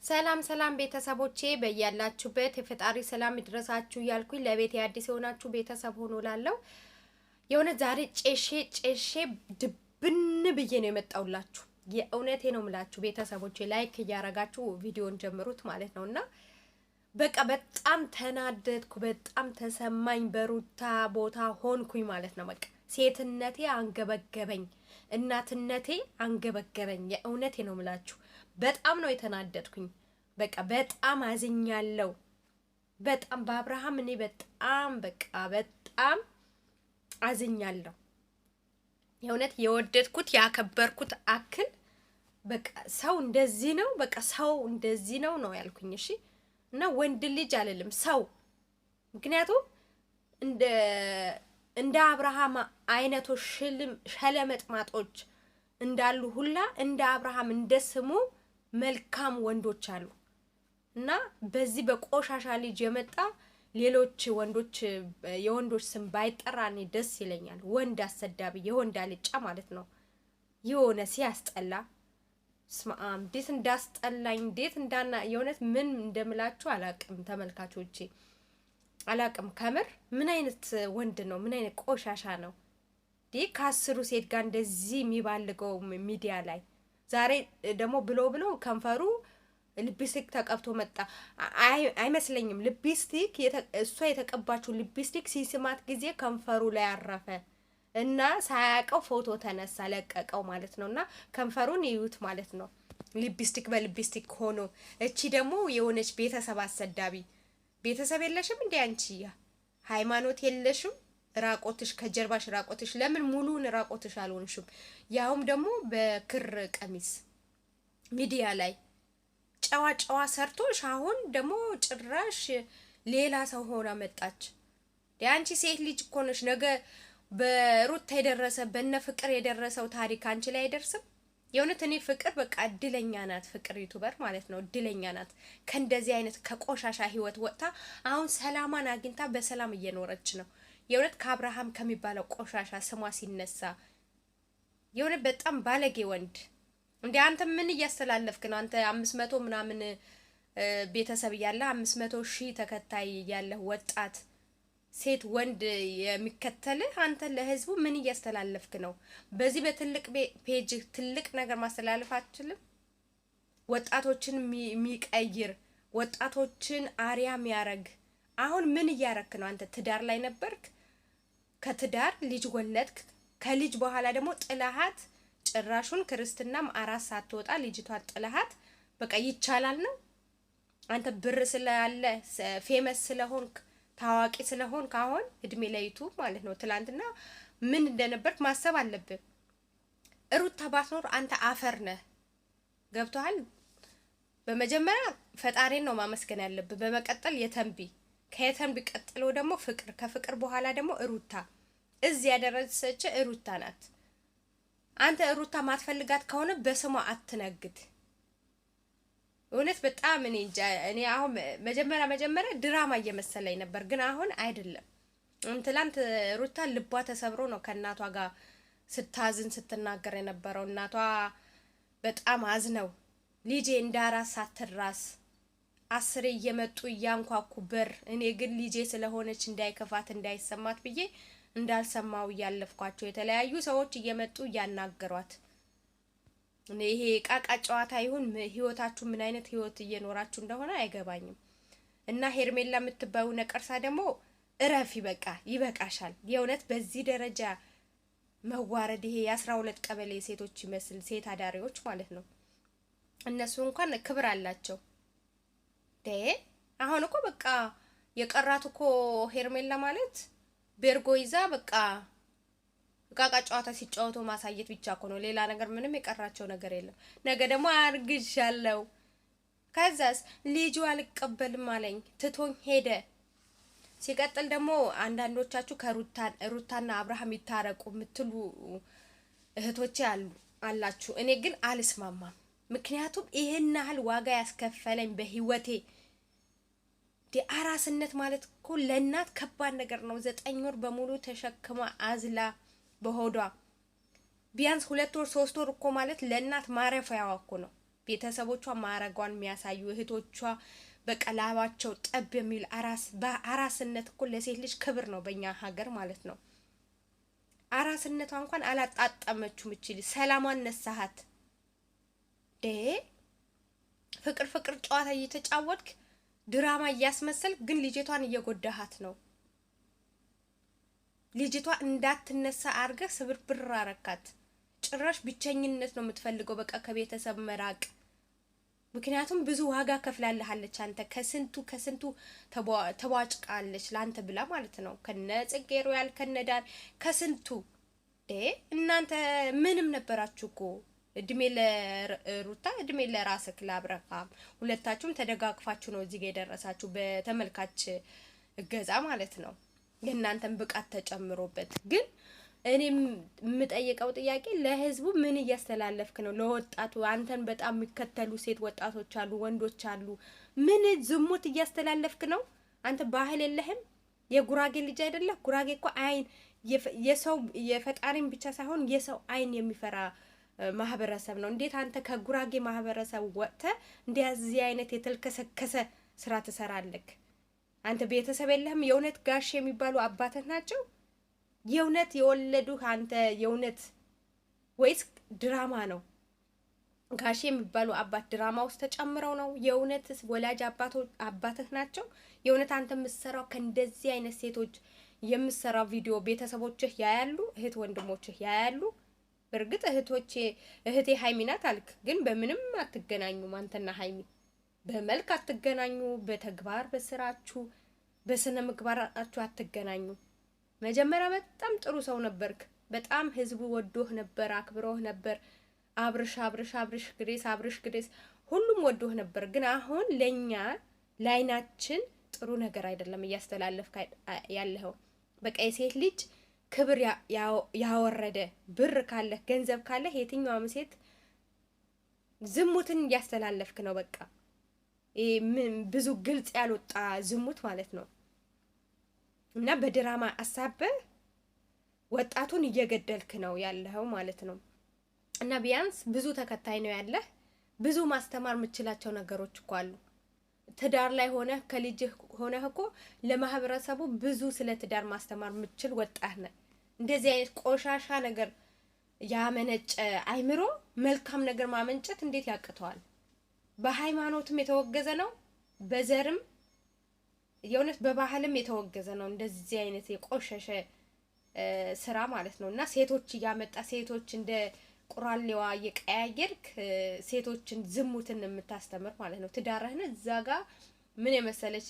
ሰላም ሰላም ቤተሰቦቼ በያላችሁበት የፈጣሪ ሰላም ይድረሳችሁ እያልኩኝ ለቤት አዲስ የሆናችሁ ቤተሰብ ሆኖላለሁ። የሆነ ዛሬ ጨሼ ድብን ብዬ ነው የመጣውላችሁ። የእውነቴ ነው ምላችሁ ቤተሰቦቼ ላይክ እያረጋችሁ ቪዲዮን ጀምሩት ማለት ነውና በቃ በጣም ተናደድኩ፣ በጣም ተሰማኝ፣ በሩታ ቦታ ሆንኩኝ ማለት ነው። በቃ ሴትነቴ አንገበገበኝ፣ እናትነቴ አንገበገበኝ። የእውነቴ ነው ምላችሁ በጣም ነው የተናደድኩኝ። በቃ በጣም አዝኛለሁ። በጣም በአብርሃም እኔ በጣም አዝኛለሁ። የእውነት የወደድኩት ያከበርኩት አክል በቃ ሰው እንደዚህ ነው፣ በቃ ሰው እንደዚህ ነው ያልኩኝ። እሺ እና ወንድ ልጅ አይደለም ሰው። ምክንያቱም እንደ አብርሃም አይነቶች ሸለመጥማጦች እንዳሉ ሁላ እንደ አብርሃም እንደ ስሙ መልካም ወንዶች አሉ። እና በዚህ በቆሻሻ ልጅ የመጣ ሌሎች ወንዶች የወንዶች ስም ባይጠራ እኔ ደስ ይለኛል። ወንድ አሰዳቢ የወንድ አልጫ ማለት ነው። የሆነ ሲያስጠላ ስማም እንዴት እንዳስጠላኝ እንዴት እንዳና የሆነት ምን እንደምላችሁ አላቅም። ተመልካቾቼ አላቅም። ከምር ምን አይነት ወንድ ነው? ምን አይነት ቆሻሻ ነው? ከአስሩ ሴት ጋር እንደዚህ የሚባልገው ሚዲያ ላይ ዛሬ ደግሞ ብሎ ከንፈሩ ሊፕስቲክ ተቀብቶ መጣ። አይመስለኝም። ሊፕስቲክ እሷ የተቀባችው ሊፕስቲክ ሲስማት ጊዜ ከንፈሩ ላይ አረፈ እና ሳያቀው ፎቶ ተነሳ ለቀቀው ማለት ነውና ከንፈሩን ይዩት ማለት ነው። ሊፕስቲክ በሊፕስቲክ ሆኖ እቺ ደግሞ የሆነች ቤተሰብ አሰዳቢ። ቤተሰብ የለሽም እንዴ አንቺ? ሃይማኖት የለሽም? ራቆትሽ ከጀርባሽ ራቆትሽ። ለምን ሙሉን ራቆትሽ አልሆንሽም? ያውም ደግሞ በክር ቀሚስ ሚዲያ ላይ ጨዋ ሰርቶሽ አሁን ደግሞ ጭራሽ ሌላ ሰው ሆና መጣች። አንቺ ሴት ልጅ እኮ ነሽ። ነገ በሩታ የደረሰ በነ ፍቅር የደረሰው ታሪክ አንቺ ላይ አይደርስም? የእውነት እኔ ፍቅር በቃ እድለኛ ናት። ፍቅር ዩቲዩበር ማለት ነው። እድለኛ ናት ከእንደዚህ አይነት ከቆሻሻ ህይወት ወጥታ አሁን ሰላማን አግኝታ በሰላም እየኖረች ነው። የእውነት ከአብርሃም ከሚባለው ቆሻሻ ስሟ ሲነሳ የእውነት በጣም ባለጌ ወንድ እንዴ! አንተ ምን እያስተላለፍክ ነው? አንተ 500 ምናምን ቤተሰብ እያለ 500,000 ተከታይ እያለ ወጣት ሴት ወንድ የሚከተልህ አንተ ለህዝቡ ምን እያስተላለፍክ ነው? በዚህ በትልቅ ፔጅ ትልቅ ነገር ማስተላለፍ አትችልም? ወጣቶችን የሚቀይር ወጣቶችን አሪያ የሚያረግ አሁን ምን እያረክ ነው? አንተ ትዳር ላይ ነበርክ፣ ከትዳር ልጅ ወለድክ፣ ከልጅ በኋላ ደግሞ ጥላሃት ጭራሹን ክርስትናም አራስ ሳትወጣ ልጅቷን ጥላሃት። በቃ ይቻላል ነው? አንተ ብር ስላለ ፌመስ ስለሆንክ ታዋቂ ስለሆንክ አሁን እድሜ ለይቱ ማለት ነው። ትላንትና ምን እንደነበርክ ማሰብ አለብህ። ሩታ ባትኖር አንተ አፈር ነህ። ገብቶሃል? በመጀመሪያ ፈጣሪን ነው ማመስገን ያለብህ። በመቀጠል የተንቢ ከየተንቢ ቀጥሎ ደግሞ ፍቅር፣ ከፍቅር በኋላ ደግሞ ሩታ። እዚህ ያደረሰች ሩታ ናት። አንተ ሩታ ማትፈልጋት ከሆነ በስሟ አትነግድ። እውነት በጣም እኔ አሁን መጀመሪያ ድራማ እየመሰለኝ ነበር፣ ግን አሁን አይደለም። ትላንት ሩታ ልቧ ተሰብሮ ነው ከእናቷ ጋር ስታዝን ስትናገር የነበረው። እናቷ በጣም አዝነው ልጄ እንዳራስ ሳትራስ 10 እየመጡ እያንኳኩ በር፣ እኔ ግን ልጄ ስለሆነች እንዳይከፋት እንዳይሰማት ብዬ እንዳልሰማው እያለፍኳቸው የተለያዩ ሰዎች እየመጡ እያናገሯት። ይሄ ቃቃ ጨዋታ ይሁን ህይወታችሁ ምን አይነት ህይወት እየኖራችሁ እንደሆነ አይገባኝም። እና ሄርሜላ የምትባዩ ነቀርሳ ደግሞ እረፊ፣ በቃ ይበቃሻል። የእውነት በዚህ ደረጃ መዋረድ፣ ይሄ የ12 ቀበሌ ሴቶች ይመስል ሴት አዳሪዎች ማለት ነው። እነሱ እንኳን ክብር አላቸው። አሁን እኮ በቃ የቀራት እኮ ሄርሜላ ማለት ቤርጎ ይዛ በቃ ቃቃ ጨዋታ ሲጫወቱ ማሳየት ብቻ እኮ ነው። ሌላ ነገር ምንም የቀራቸው ነገር የለም። ነገ ደግሞ አርግዣለሁ፣ ከዛስ ልጁ አልቀበልም አለኝ ትቶኝ ሄደ። ሲቀጥል ደግሞ አንዳንዶቻችሁ ከሩታና አብርሃም ይታረቁ የምትሉ እህቶቼ አላችሁ። እኔ ግን አልስማማም። ምክንያቱም ይሄን ያህል ዋጋ ያስከፈለኝ በህይወቴ አራስነት ማለት እኮ ለእናት ከባድ ነገር ነው። 9 ወር በሙሉ ተሸክማ አዝላ በሆዷ ቢያንስ 2 ወር 3 ወር እኮ ማለት ለእናት ማረፊያዋ እኮ ነው። ቤተሰቦቿ ማረጓን የሚያሳዩ እህቶቿ በቀላባቸው ጠብ የሚል አራስነት እኮ ለሴት ልጅ ክብር ነው በእኛ ሀገር ማለት ነው። አራስነቷ እንኳን አላጣጣመችም። እችል ሰላሟን ነሳሃት። ፍቅር ጨዋታ እየተጫወትክ ድራማ እያስመሰልክ ግን ልጅቷን እየጎዳሃት ነው። ልጅቷ እንዳትነሳ አርገህ ስብርብር አረካት። ጭራሽ ብቸኝነት ነው የምትፈልገው፣ በቃ ከቤተሰብ መራቅ። ምክንያቱም ብዙ ዋጋ ከፍላለሃለች። አንተ ከስንቱ ተቧጭቃለች ላንተ ብላ ማለት ነው። ከነ ጽጌ ሮያል ከነዳን ከስንቱ እናንተ ምንም ነበራችሁ እኮ። እድሜ ለሩታ እድሜ ለራስክ ለአብርሃም። ሁለታችሁም ተደጋግፋችሁ ነው እዚህ ጋር የደረሳችሁ በተመልካች እገዛ ማለት ነው። የእናንተን ብቃት ተጨምሮበት። ግን እኔ የምጠይቀው ጥያቄ ለህዝቡ ምን እያስተላለፍክ ነው? ለወጣቱ አንተን በጣም የሚከተሉ ሴት ወጣቶች አሉ፣ ወንዶች አሉ። ምን ዝሙት እያስተላለፍክ ነው? አንተ ባህል የለህም? የጉራጌ ልጅ አይደለህ? ጉራጌ እኮ አይን የሰው የፈጣሪን ብቻ ሳይሆን የሰው አይን የሚፈራ ማህበረሰብ ነው። እንዴት አንተ ከጉራጌ ማህበረሰብ ወጥተህ እንደዚህ አይነት የተልከሰከሰ ስራ ትሰራለህ? አንተ ቤተሰብ የለህም? የእውነት ጋሽ የሚባሉ አባትህ ናቸው? የእውነት የወለዱህ አንተ የእውነት ወይስ ድራማ ነው? ጋሽ የሚባሉ አባት ድራማ ውስጥ ተጨምረው ነው? የእውነት ወላጅ አባትህ ናቸው? የእውነት አንተ የምትሰራው ከእንደዚህ አይነት ሴቶች የምትሰራው ቪዲዮ ቤተሰቦችህ ያያሉ? እህት ወንድሞችህ ያያሉ? በእርግጥ እህቴ ሀይሚ ናት አልክ፣ ግን በምንም አትገናኙም። አንተና ሀይሚ በመልክ አትገናኙ፣ በተግባር በስራችሁ በስነ ምግባራችሁ አትገናኙ። መጀመሪያ በጣም ጥሩ ሰው ነበርክ። በጣም ህዝቡ ወዶህ ነበር፣ አክብሮህ ነበር። አብርሽ ግሬስ ሁሉም ወዶህ ነበር። ግን አሁን ለኛ ላይናችን ጥሩ ነገር አይደለም እያስተላለፍክ ያለኸው። በቃ የሴት ልጅ ክብር ያወረደ ብር ካለህ ገንዘብ ካለህ የትኛውም ሴት ዝሙትን እያስተላለፍክ ነው። በቃ ብዙ ግልጽ ያልወጣ ዝሙት ማለት ነው። እና በድራማ አሳበህ ወጣቱን እየገደልክ ነው ያለኸው ማለት ነው። እና ቢያንስ ብዙ ተከታይ ነው ያለህ። ብዙ ማስተማር የምችላቸው ነገሮች እኮ አሉ። ትዳር ላይ ሆነህ ከልጅህ ሆነህ እኮ ለማህበረሰቡ ብዙ ስለ ትዳር ማስተማር የምችል ወጣህ ነህ። እንደዚህ አይነት ቆሻሻ ነገር ያመነጨ አይምሮ መልካም ነገር ማመንጨት እንዴት ያቅተዋል? በሃይማኖትም የተወገዘ ነው፣ በዘርም የእውነት በባህልም የተወገዘ ነው እንደዚህ አይነት የቆሸሸ ስራ ማለት ነው። እና ሴቶች እያመጣ ሴቶች እንደ ቁራሌዋ እየቀያየርክ ሴቶችን ዝሙትን የምታስተምር ማለት ነው። ትዳርህን እዛ ጋር ምን የመሰለች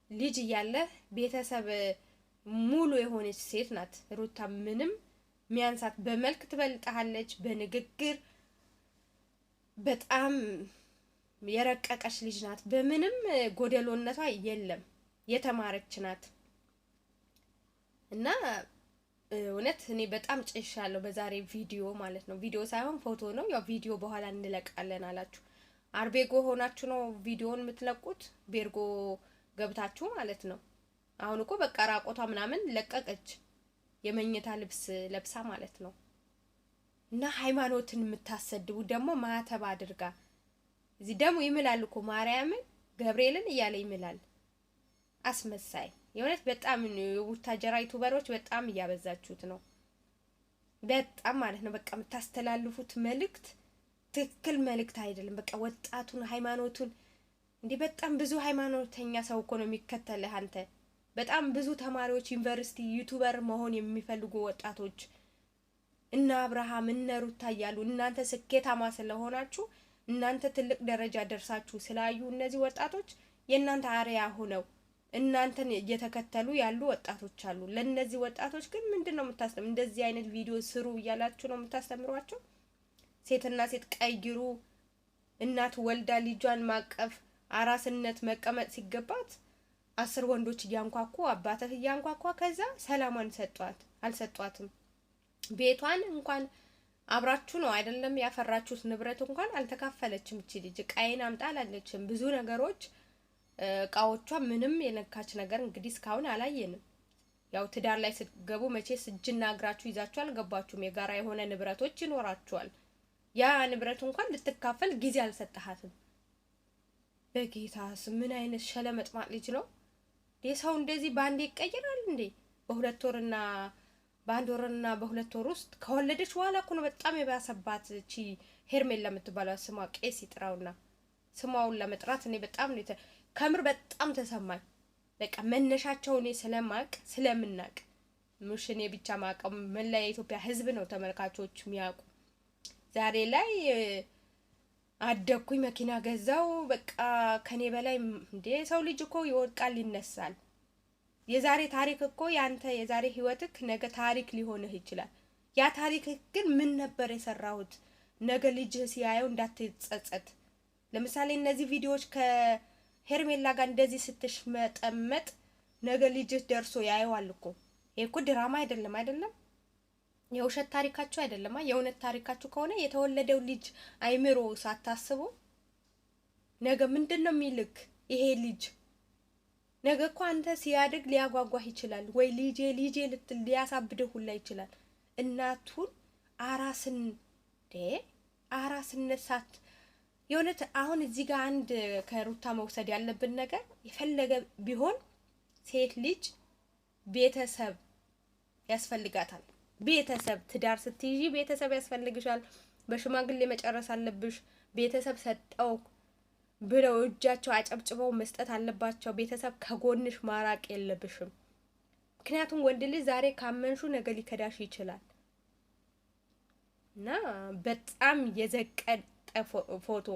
ልጅ እያለህ ቤተሰብ ሙሉ የሆነች ሴት ናት ሩታ። ምንም ሚያንሳት በመልክ ትበልጣለች፣ በንግግር በጣም የረቀቀች ልጅ ናት። በምንም ጎደሎነቷ የለም፣ የተማረች ናት። እና እውነት እኔ በጣም ጭሻለሁ በዛሬ ቪዲዮ ማለት ነው። ቪዲዮ ሳይሆን ፎቶ ነው። ያው ቪዲዮ በኋላ እንለቃለን አላችሁ። አርቤጎ ሆናችሁ ነው ቪዲዮውን የምትለቁት፣ ቤርጎ ገብታችሁ ማለት ነው። አሁን እኮ በቃ ራቆቷ ምናምን ለቀቀች፣ የመኝታ ልብስ ለብሳ ማለት ነው። እና ሃይማኖትን የምታሰድቡ ደግሞ ማተብ አድርጋ እዚህ ደግሞ ይምላል እኮ ማርያምን ገብርኤልን እያለ ይምላል። አስመሳይ የእውነት በጣም የቡታጀራ ዩቲዩበሮች በጣም እያበዛችሁት ነው። በጣም ማለት ነው። በቃ የምታስተላልፉት መልእክት ትክክል መልእክት አይደለም። በቃ ወጣቱን ሃይማኖቱን እንዲህ በጣም ብዙ ሃይማኖተኛ ሰው እኮ ነው የሚከተልህ አንተ። በጣም ብዙ ተማሪዎች ዩኒቨርሲቲ ዩቲዩበር መሆን የሚፈልጉ ወጣቶች እነ አብርሃም እነ ሩታ እያሉ እናንተ ስኬታማ ስለሆናችሁ እናንተ ትልቅ ደረጃ ደርሳችሁ ስላዩ እነዚህ ወጣቶች የእናንተ አርያ ሆነው እናንተን እየተከተሉ ያሉ ወጣቶች አሉ። ለነዚህ ወጣቶች ግን ምንድነው የምታስተምሩ? እንደዚህ አይነት ቪዲዮ ስሩ እያላችሁ ነው የምታስተምሯቸው? ሴትና ሴት ቀይሩ፣ እናት ወልዳ ልጇን ማቀፍ አራስነት መቀመጥ ሲገባት 10 ወንዶች እያንኳኩ አባትህ እያንኳኳ ከዛ ሰላማን አልሰጧትም። ቤቷን እንኳን አብራችሁ ነው አይደለም ያፈራችሁት ንብረት እንኳን አልተካፈለችም። እቺ ልጅ ቃይን አምጣ አላለችም። ብዙ ነገሮች እቃዎቿ ምንም የነካች ነገር እንግዲህ እስካሁን አላየንም። ያው ትዳር ላይ ስትገቡ መቼስ እጅና እግራችሁ ይዛችሁ አልገባችሁም። የጋራ የሆነ ንብረቶች ይኖራችኋል። ያ ንብረት እንኳን ልትካፈል ጊዜ አልሰጠሃትም። በጌታስ ምን አይነት ሸለመጥማጥ ልጅ ነው? የሰው እንደዚህ ባንዴ ይቀየራል እንዴ? በአንድ ወርና በሁለት ወር ውስጥ ከወለደች በኋላ እኮ ነው በጣም የባሰባት። እቺ ሄርሜላ የምትባለው ስሟ ቄስ ይጥራውና ስሟውን ለመጥራት እኔ በጣም ነው ከምር በጣም ተሰማኝ። በቃ መነሻቸው እኔ ስለምናቅ ምሽ እኔ ብቻ ማቀም መላ የኢትዮጵያ ሕዝብ ነው ተመልካቾች የሚያውቁ። ዛሬ ላይ አደኩኝ መኪና ገዛው በቃ ከኔ በላይ እንዴ ሰው ልጅ እኮ ይወድቃል ይነሳል። የዛሬ ታሪክ እኮ ያንተ የዛሬ ህይወትክ ነገ ታሪክ ሊሆንህ ይችላል። ያ ታሪክ ግን ምን ነበር የሰራሁት ነገ ልጅ ሲያየው እንዳትጸጸት። ለምሳሌ እነዚህ ቪዲዮዎች ከሄርሜላ ጋር እንደዚህ ስትሽመጠመጥ ነገ ልጅህ ደርሶ ያየዋል እኮ። ይሄ እኮ ድራማ አይደለም የውሸት ታሪካችሁ አይደለም። የእውነት ታሪካችሁ ከሆነ የተወለደው ልጅ አይምሮ ሳታስቡ ነገ ምንድነው የሚልክ ይሄ ልጅ? ነገ እኮ አንተ ሲያድግ ሊያጓጓህ ይችላል ወይ ልጄ ልትል ሊያሳብድህ ሁላ ይችላል። እናቱን አራስነት ሳት የእውነት አሁን እዚህ ጋር አንድ ከሩታ መውሰድ ያለብን ነገር የፈለገ ቢሆን ሴት ልጅ ቤተሰብ ያስፈልጋታል። ቤተሰብ ትዳር ስትይዢ ቤተሰብ ያስፈልግሻል። በሽማግሌ መጨረስ አለብሽ። ቤተሰብ ሰጠው ብለው እጃቸው አጨብጭበው መስጠት አለባቸው። ቤተሰብ ከጎንሽ ማራቅ የለብሽም። ምክንያቱም ወንድ ልጅ ዛሬ ካመንሹ ነገ ሊከዳሽ ይችላል። እና በጣም የዘቀጠ ፎቶ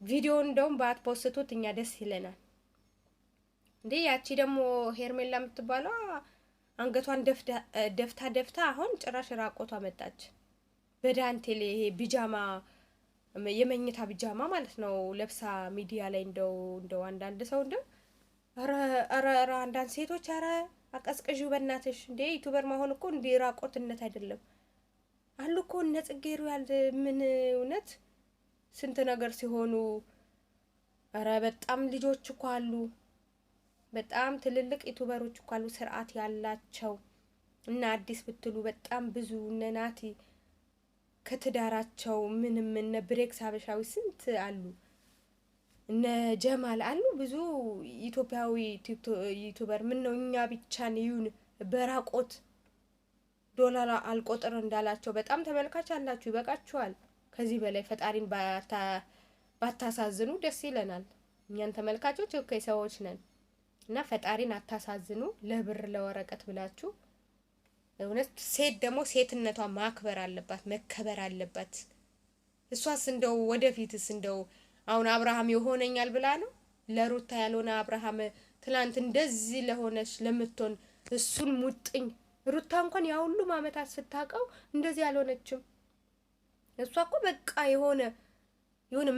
ቪዲዮ እንደውም ባትፖስቱት እኛ ደስ ይለናል። እንዴ ያቺ ደግሞ ሄርሜላ የምትባለው አንገቷን ደፍታ አሁን ጭራሽ ራቆቷ መጣች። በዳንቴል ይሄ ቢጃማ የመኝታ ቢጃማ ማለት ነው ለብሳ ሚዲያ ላይ እንደው አንዳንድ ሰው ኧረ አንዳንድ ሴቶች ኧረ አቀዝቅዢው በእናትሽ። እንዴ ዩቲዩበር መሆን እኮ እንዴ ራቆትነት አይደለም አሉ እኮ እነ ጽጌሩ ያለ ምን እውነት ስንት ነገር ሲሆኑ ኧረ በጣም ልጆች እኮ አሉ። በጣም ትልልቅ ዩቲዩበሮች እኮ አሉ ስርዓት ያላቸው እና አዲስ ብትሉ በጣም ብዙ እነ ናቲ ከትዳራቸው ምንም እነ ብሬክስ ሀበሻዊ ስንት አሉ እነ ጀማል አሉ ብዙ ኢትዮጵያዊ ዩቲዩበር። ምን ነው እኛ ብቻ ነን በራቆት ዶላር አልቆጥር እንዳላቸው በጣም ተመልካች አላችሁ፣ ይበቃችኋል። ከዚህ በላይ ፈጣሪን ባታሳዝኑ ደስ ይለናል። እኛን ተመልካቾች ኦኬ ሰዎች ነን እና ፈጣሪን አታሳዝኑ ለብር ለወረቀት ብላችሁ። እውነት ሴት ደግሞ ሴትነቷ ማክበር አለባት፣ መከበር አለባት። እሷስ እንደው ወደፊትስ እንደው አሁን አብርሃም ይሆነኛል ብላ ነው ለሩታ ያልሆነ አብርሃም ትላንት እንደዚህ ለሆነች ለምትሆን እሱን ሙጥኝ። ሩታ እንኳን ያ ሁሉ ዓመታት ስታቀው እንደዚህ ያልሆነችም። እሷ እኮ በቃ የሆነ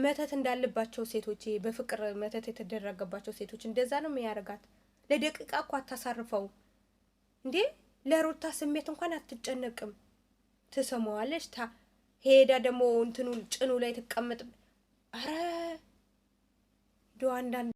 መተት እንዳለባቸው ሴቶች በፍቅር መተት የተደረገባቸው ሴቶች እንደዛ ነው የሚያረጋት። ለደቂቃ እኮ አታሳርፈው እንዴ። ለሩታ ስሜት እንኳን አትጨነቅም። ትሰማዋለች ሄዳ ደግሞ እንትኑ ጭኑ ላይ ተቀመጥ። አረ ዶ አንዳንድ